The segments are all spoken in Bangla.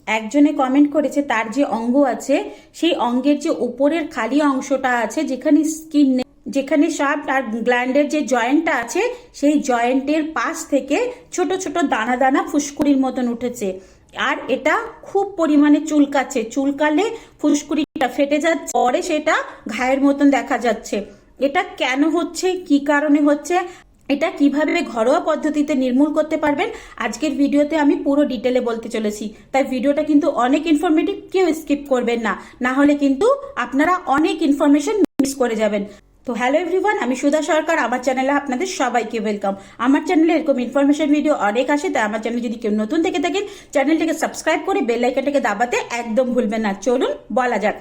একজনে কমেন্ট করেছে তার যে অঙ্গ আছে সেই অঙ্গের যে উপরের খালি অংশটা আছে যেখানে স্কিন যেখানে শাফট আর গ্ল্যান্ডের যে জয়েন্টটা আছে সেই জয়েন্টের পাশ থেকে ছোট ছোট দানা দানা ফুসকুড়ির মতন উঠেছে। আর এটা খুব পরিমাণে চুলকাচ্ছে, চুলকালে ফুসকুড়িটা ফেটে যাচ্ছে, পরে সেটা ঘায়ের মতন দেখা যাচ্ছে। এটা কেন হচ্ছে, কি কারণে হচ্ছে, এটা কিভাবে ঘরোয়া পদ্ধতিতে নির্মূল করতে পারবেন আজকের ভিডিওতে আমি পুরো ডিটেলে বলতে চলেছি। তাই ভিডিওটা কিন্তু অনেক ইনফরমেটিভ, কেউ স্কিপ করবেন না, না হলে কিন্তু আপনারা অনেক ইনফরমেশন মিস করে যাবেন। তো হ্যালো এভরিওয়ান, আমি সুধা সরকার, আমার চ্যানেলে আপনাদের সবাইকে ওয়েলকাম। আমার চ্যানেলে এরকম ইনফরমেশন ভিডিও অনেক আসে, তাই আমার চ্যানেল যদি কেউ নতুন থেকে থাকেন চ্যানেলটাকে সাবস্ক্রাইব করে বেল আইকনটাকে দাবাতে একদম ভুলবেন না। চলুন বলা যাক,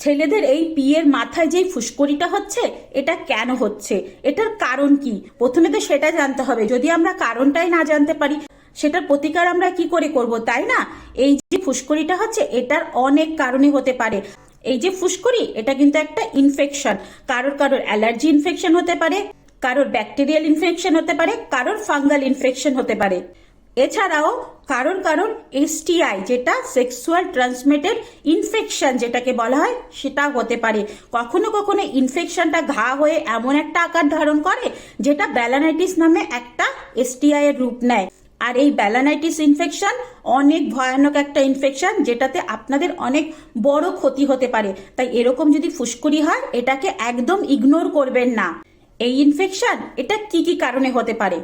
ছেলেদের এই পিয়ের মাথায় যে ফুসকুড়িটা হচ্ছে এটা কেন হচ্ছে, এটার কারণ কি, প্রথমে তো সেটা জানতে হবে। যদি আমরা কারণটাই না জানতে পারি সেটার প্রতিকার আমরা কি করে করব, তাই না? এই যে ফুসকুড়িটা হচ্ছে এটার অনেক কারণে হতে পারে। এই যে ফুসকুড়ি এটা কিন্তু একটা ইনফেকশন, কারোর কারোর অ্যালার্জি ইনফেকশন হতে পারে, কারোর ব্যাকটেরিয়াল ইনফেকশন হতে পারে, কারোর ফাঙ্গাল ইনফেকশন হতে পারে। এছাড়াও কারোর কারোর এসটিআই যেটা সেক্সুয়াল ট্রান্সমিটেড ইনফেকশন যেটাকে বলা হয় সেটা হতে পারে। কখনো কখনো ইনফেকশনটা ঘা হয়ে এমন একটা আকার ধারণ করে যেটা ব্যালানাইটিস নামে একটা এসটিআই এর রূপ নেয়। আর এই ব্যালানাইটিস ইনফেকশন অনেক ভয়ানক একটা ইনফেকশন, যেটাতে আপনাদের অনেক বড় ক্ষতি হতে পারে। তাই এরকম যদি ফুসকুড়ি হয় এটাকে একদম ইগনোর করবেন না। এই ইনফেকশন এটা কি কি কারণে হতে পারে?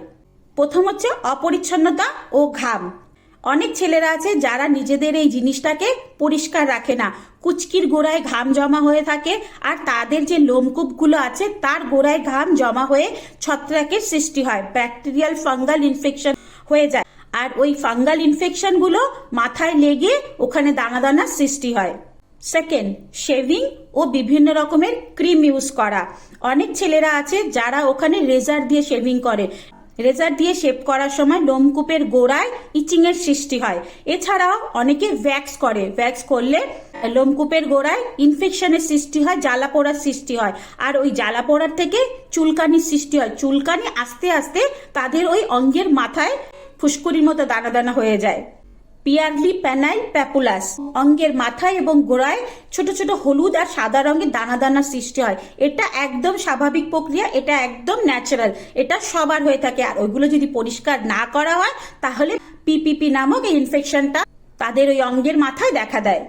প্রথম হচ্ছে অপরিচ্ছন্নতা ও ঘাম। অনেক ছেলেরা আছে যারা নিজেদের এই জিনিসটাকে পরিষ্কার রাখে না, কুচকির গোড়ায় ঘাম জমা হয়ে থাকে, আর তাদের যে লোমকূপগুলো আছে তার গোড়ায় ঘাম জমা হয়ে ছত্রাকের সৃষ্টি হয়, ব্যাকটেরিয়াল ফাঙ্গাল ইনফেকশন হয়ে যায়। আর ওই ফাঙ্গাল ইনফেকশনগুলো মাথায় লেগে ওখানে দানা দানা সৃষ্টি হয়। সেকেন্ড, শেভিং ও বিভিন্ন রকমের ক্রিম ইউজ করা। অনেক ছেলেরা আছে যারা ওখানে রেজার দিয়ে শেভিং করে, রেজার দিয়ে শেভ করার সময় লোমকূপের গোড়ায় ইচিং এর সৃষ্টি হয়। এছাড়াও অনেকে ভ্যাক্স করে, ভ্যাক্স করলে লোমকূপের গোড়ায় ইনফেকশনের সৃষ্টি হয়, জ্বালা পোড়ার সৃষ্টি হয়, আর ওই জ্বালা পোড়ার থেকে চুলকানির সৃষ্টি হয়। চুলকানি আস্তে আস্তে তাদের ওই অঙ্গের মাথায় ফুসকুড়ির মতো দানা দানা হয়ে যায়। পিয়ারলি প্যানাইল প্যাপুলাস, অঙ্গের মাথায় এবং গোড়ায় ছোট ছোট হলুদ আর সাদা রঙের দানা দানা সৃষ্টি হয়। এটা একদম স্বাভাবিক প্রক্রিয়া, এটা একদম ন্যাচারাল, এটা সবার হয়ে থাকে। আর ওইগুলো যদি পরিষ্কার না করা হয় তাহলে পিপিপি নামক এই ইনফেকশনটা তাদের ওই অঙ্গের মাথায় দেখা দেয়।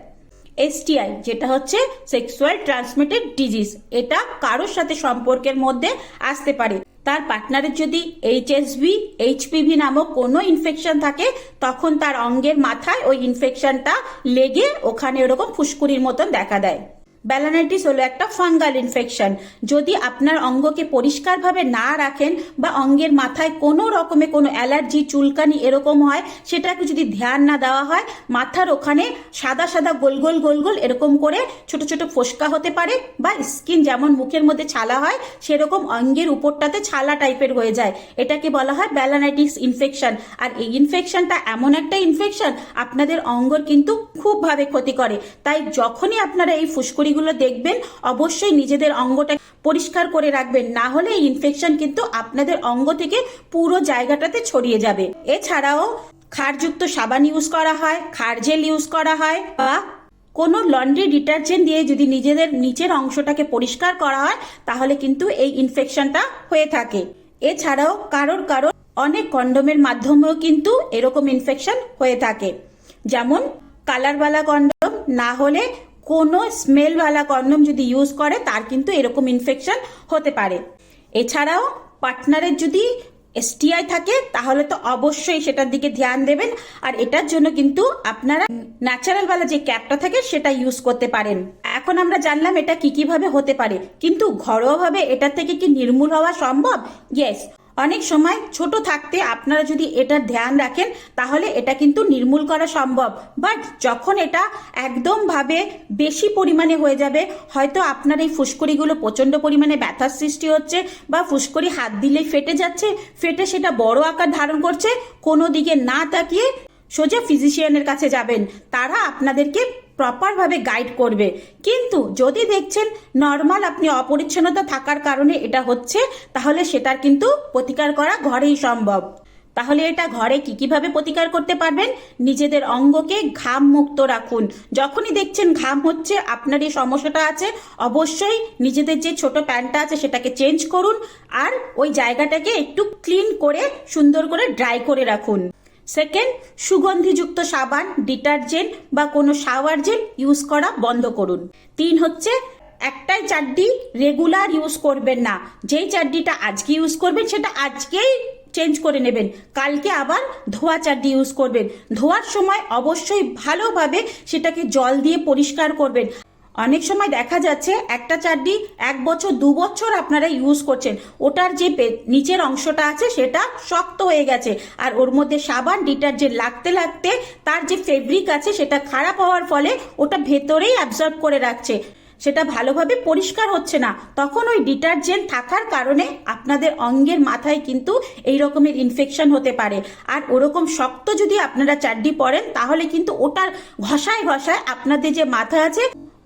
এসটিআই যেটা হচ্ছে সেক্সুয়াল ট্রান্সমিটেড ডিজিজ, এটা কারোর সাথে সম্পর্কের মধ্যে আসতে পারে। তার পার্টনারের যদি এইচএসভি এইচপিভি নামক কোনো ইনফেকশন থাকে তখন তার অঙ্গের মাথায় ওই ইনফেকশনটা লেগে ওখানে ওরকম ফুসকুড়ির মতন দেখা দেয়। ব্যালানাইটিস হলো একটা ফাঙ্গাল ইনফেকশন। যদি আপনার অঙ্গকে পরিষ্কারভাবে না রাখেন বা অঙ্গের মাথায় কোনো রকমে কোনো অ্যালার্জি চুলকানি এরকম হয়, সেটাকে যদি ধ্যান না দেওয়া হয় মাথার ওখানে সাদা সাদা গোল গোল গোল গোল এরকম করে ছোট ছোট ফোসকা হতে পারে, বা স্কিন যেমন মুখের মধ্যে ছালা হয় সেরকম অঙ্গের উপরটাতে ছালা টাইপের হয়ে যায়। এটাকে বলা হয় ব্যালানাইটিস ইনফেকশন। আর এই ইনফেকশনটা এমন একটা ইনফেকশন আপনাদের অঙ্গর কিন্তু খুবভাবে ক্ষতি করে। তাই যখনই আপনারা এই ফুসকুড়ি গুলো দেখবেন অবশ্যই নিজেদের অঙ্গটা পরিষ্কার করে রাখবেন, না হলে এই ইনফেকশন কিন্তু আপনাদের অঙ্গ থেকে পুরো জায়গাটাতে ছড়িয়ে যাবে। এছাড়াও ক্ষারযুক্ত সাবান ইউজ করা হয়, ক্ষার জেল ইউজ করা হয়, বা কোনো লন্ড্রি ডিটারজেন্ট দিয়ে যদি নিজেদের নিচের অংশটাকে পরিষ্কার করা হয় তাহলে কিন্তু এই ইনফেকশনটা হয়ে থাকে। এছাড়াও কারোর কারোর অনেক কন্ডোমের মাধ্যমেও কিন্তু এরকম ইনফেকশন হয়ে থাকে, যেমন কালারওয়ালা কন্ডোম, না হলে কোনো স্মেলওয়ালা কন্ডোম যদি ইউজ করে তার কিন্তু এরকম ইনফেকশন হতে পারে। এছাড়াও পার্টনারের যদি এসটিআই থাকে তাহলে তো অবশ্যই সেটার দিকে ধ্যান দেবেন, আর এটার জন্য কিন্তু আপনারা ন্যাচারালওয়ালা যে ক্যাপটা থাকে সেটা ইউজ করতে পারেন। এখন আমরা জানলাম এটা কি কিভাবে হতে পারে, কিন্তু ঘরোয়াভাবে এটা থেকে কি নির্মূল হওয়া সম্ভব? ইয়েস, অনেক সময় ছোট থাকতে আপনারা যদি এটার ধ্যান রাখেন তাহলে এটা কিন্তু নির্মূল করা সম্ভব। বাট যখন এটা একদম ভাবে বেশি পরিমাণে হয়ে যাবে, হয়তো আপনার এই ফুসকুড়িগুলো প্রচন্ড পরিমাণে ব্যথার সৃষ্টি হচ্ছে, বা ফুসকুড়ি হাত দিলেই ফেটে যাচ্ছে, ফেটে সেটা বড় আকার ধারণ করছে, কোনো দিকে না তাকিয়ে সোজা ফিজিশিয়ানের কাছে যাবেন, তারা আপনাদেরকে প্রপারভাবে গাইড করবে। কিন্তু যদি দেখছেন নর্মাল আপনি অপরিচ্ছন্নতা থাকার কারণে এটা হচ্ছে, তাহলে সেটার কিন্তু প্রতিকার করা ঘরেই সম্ভব। তাহলে এটা ঘরে কিভাবে প্রতিকার করতে পারবেন? নিজেদের অঙ্গকে ঘাম মুক্ত রাখুন। যখনই দেখছেন ঘাম হচ্ছে, আপনার এই সমস্যাটা আছে, অবশ্যই নিজেদের যে ছোট প্যান্টটা আছে সেটাকে চেঞ্জ করুন আর ওই জায়গাটাকে একটু ক্লিন করে সুন্দর করে ড্রাই করে রাখুন। সেকেন্ড, সুগন্ধিযুক্ত সাবান, ডিটারজেন্ট বা কোনো শাওয়ার জেল ইউজ করা বন্ধ করুন। 3 হচ্ছে, একটাই চাড্ডি রেগুলার ইউজ করবেন না। যেই চাড্ডিটা আজকে ইউজ করবেন সেটা আজকেই চেঞ্জ করে নেবেন, কালকে আবার ধোয়া চাড্ডি ইউজ করবেন। ধোয়ার সময় অবশ্যই ভালোভাবে সেটাকে জল দিয়ে পরিষ্কার করবেন। অনেক সময় দেখা যাচ্ছে একটা চাড্ডি 1 বছর 2 বছর আপনারা ইউজ করছেন, ওটার যে নিচের অংশটা আছে সেটা শক্ত হয়ে গেছে, আর ওর মধ্যে সাবান ডিটারজেন্ট লাগতে লাগতে তার যে ফেব্রিক আছে সেটা খারাপ হওয়ার ফলে ওটা ভেতরেই অ্যাবজর্ব করে রাখছে, সেটা ভালোভাবে পরিষ্কার হচ্ছে না। তখন ওই ডিটারজেন্ট থাকার কারণে আপনাদের অঙ্গের মাথায় কিন্তু এই রকমের ইনফেকশন হতে পারে। আর ওরকম শক্ত যদি আপনারা চাড্ডি পরেন তাহলে কিন্তু ওটার ঘষায় ঘষায় আপনাদের যে মাথা আছে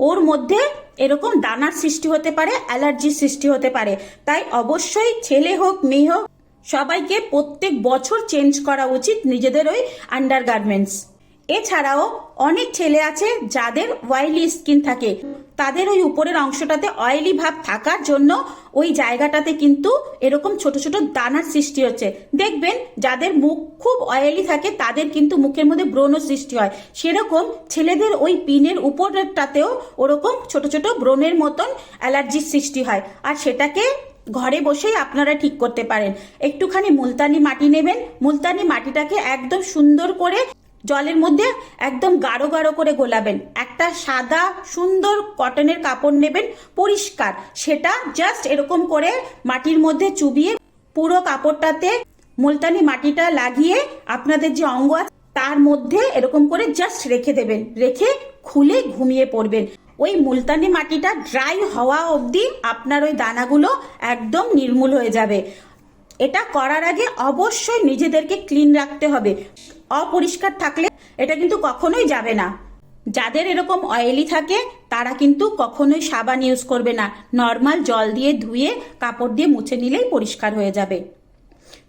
ওর মধ্যে এরকম দানার সৃষ্টি হতে পারে, অ্যালার্জির সৃষ্টি হতে পারে। তাই অবশ্যই ছেলে হোক মেয়ে হোক সবাইকে প্রত্যেক বছর চেঞ্জ করা উচিত নিজেদের ওই আন্ডারগার্মেন্টস। এছাড়াও অনেক ছেলে আছে যাদের অয়েলি স্কিন থাকে, তাদের ওই উপরের অংশটাতে অয়েলি ভাব থাকার জন্য ওই জায়গাটাতে কিন্তু এরকম ছোট ছোট দানার সৃষ্টি হচ্ছে। দেখবেন যাদের মুখ খুব অয়েলি থাকে তাদের কিন্তু মুখের মধ্যে ব্রণ সৃষ্টি হয়, সেরকম ছেলেদের ওই পিনের উপরটাতেও ওরকম ছোট ছোট ব্রণের মতন অ্যালার্জির সৃষ্টি হয়। আর সেটাকে ঘরে বসেই আপনারা ঠিক করতে পারেন। একটুখানি মুলতানি মাটি নেবেন, মুলতানি মাটিটাকে একদম সুন্দর করে জলের মধ্যে একদম গাঢ় গাঢ় করে গোলাবেন। একটা সাদা সুন্দর কটনের কাপড় নেবেন পরিষ্কার, সেটা জাস্ট এরকম করে মাটির মধ্যে চুবিয়ে পুরো কাপড়টাতে মুলতানি মাটিটা লাগিয়ে আপনাদের যে অঙ্গ আছে তার মধ্যে এরকম করে জাস্ট রেখে দেবেন, রেখে খুলে ঘুমিয়ে পড়বেন। ওই মুলতানি মাটিটা ড্রাই হওয়া অবধি আপনার ওই দানাগুলো একদম নির্মূল হয়ে যাবে। এটা করার আগে অবশ্যই নিজেদেরকে ক্লিন রাখতে হবে, অপরিষ্কার থাকলে এটা কিন্তু কখনোই যাবে না। যাদের এরকম অয়েলি থাকে তারা কিন্তু কখনোই সাবান ইউজ করবে না, নর্মাল জল দিয়ে ধুয়ে কাপড় দিয়ে মুছে নিলেই পরিষ্কার হয়ে যাবে।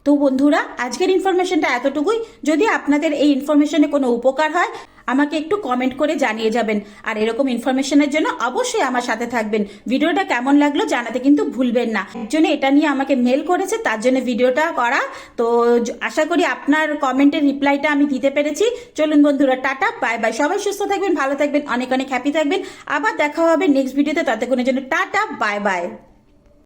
তো বন্ধুরা, আজকের ইনফরমেশনটা এতটুকুই। যদি আপনাদের এই ইনফরমেশনে কোনো উপকার হয় আমাকে একটু কমেন্ট করে জানিয়ে যাবেন, আর এরকম ইনফরমেশনের জন্য অবশ্যই আমার সাথে থাকবেন। ভিডিওটা কেমন লাগলো জানাতে কিন্তু ভুলবেন না। একজনে এটা নিয়ে আমাকে মেল করেছে, তার জন্য ভিডিওটা করা। তো আশা করি আপনার কমেন্টের রিপ্লাইটা আমি দিতে পেরেছি। চলুন বন্ধুরা, টাটা বাই বাই। সবাই সুস্থ থাকবেন, ভালো থাকবেন, অনেক অনেক হ্যাপি থাকবেন। আবার দেখা হবে নেক্সট ভিডিওতে, ততক্ষণের জন্য টাটা বাই বাই।